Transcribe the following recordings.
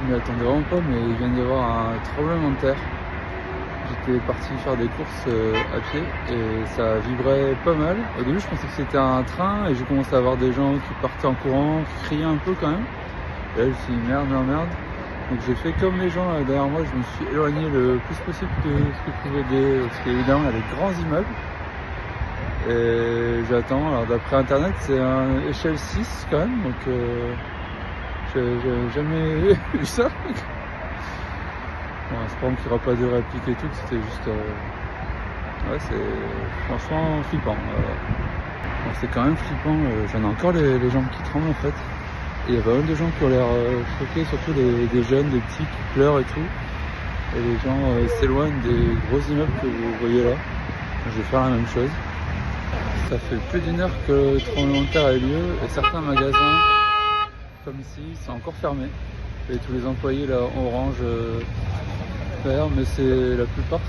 je m'y attendais vraiment pas, mais il vient d'y avoir un tremblement de terre. J'étais parti faire des courses à pied et ça vibrait pas mal. Au début, je pensais que c'était un train et j'ai commencé à voir des gens qui partaient en courant, qui criaient un peu quand même. Et là, je me suis dit merde, merde, merde. Donc j'ai fait comme les gens là derrière moi, je me suis éloigné le plus possible de ce que je pouvais aider, parce qu'évidemment, il y a des grands immeubles. Et j'attends. Alors d'après internet, c'est un échelle 6 quand même, donc j'ai jamais vu ça. Bon, espérons qu'il n'y aura pas de réplique et tout, que c'était juste... ouais, c'est franchement flippant. Bon, c'est quand même flippant, j'en ai encore les jambes qui tremblent en fait. Et il y a pas mal de gens qui ont l'air choqués, surtout des jeunes, des petits qui pleurent et tout. Et les gens s'éloignent des gros immeubles que vous voyez là. Je vais faire la même chose. Ça fait plus d'une heure que le tremblement de terre a eu lieu et certains magasins, comme ici, sont encore fermés. Et tous les employés là, orange, vert, mais la plupart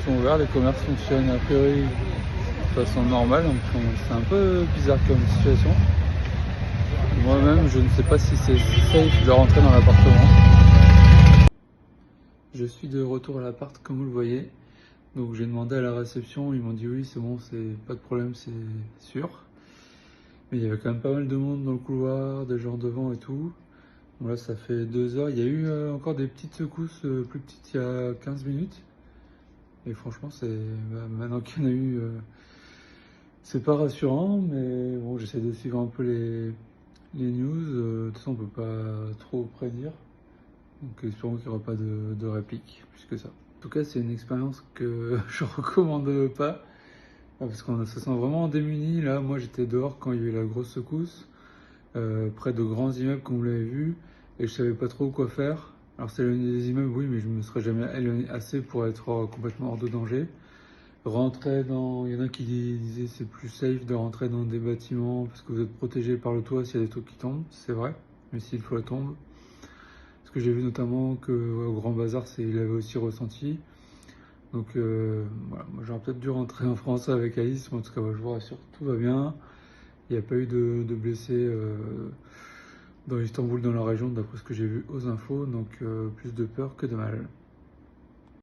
sont ouverts, les commerces fonctionnent a priori de façon normale, donc c'est un peu bizarre comme situation. Moi-même, je ne sais pas si c'est safe de rentrer dans l'appartement. Je suis de retour à l'appart, comme vous le voyez. Donc j'ai demandé à la réception, ils m'ont dit oui, c'est bon, c'est pas de problème, c'est sûr. Mais il y avait quand même pas mal de monde dans le couloir, des gens devant et tout. Bon là, ça fait 2 heures. Il y a eu encore des petites secousses plus petites il y a 15 minutes. Et franchement, maintenant qu'il y en a eu, c'est pas rassurant, mais bon, j'essaie de suivre un peu les news. De toute façon, on peut pas trop prédire. Donc espérons qu'il n'y aura pas de réplique plus que ça. En tout cas, c'est une expérience que je recommande pas. Parce qu'on se sent vraiment démuni. Là, moi, j'étais dehors quand il y a eu la grosse secousse, près de grands immeubles, comme vous l'avez vu, et je savais pas trop quoi faire. Alors, c'est éloigné des immeubles, oui, mais je me serais jamais éloigné assez pour être complètement hors de danger. Il y en a qui disaient c'est plus safe de rentrer dans des bâtiments parce que vous êtes protégé par le toit s'il y a des trucs qui tombent, c'est vrai, mais s'il faut la tombe. Parce que j'ai vu notamment qu'au Grand Bazar, il avait aussi ressenti. Donc voilà, moi j'aurais peut-être dû rentrer en France avec Alice, mais en tout cas je vous rassure, tout va bien. Il n'y a pas eu de blessés dans Istanbul, dans la région, d'après ce que j'ai vu aux infos, donc plus de peur que de mal.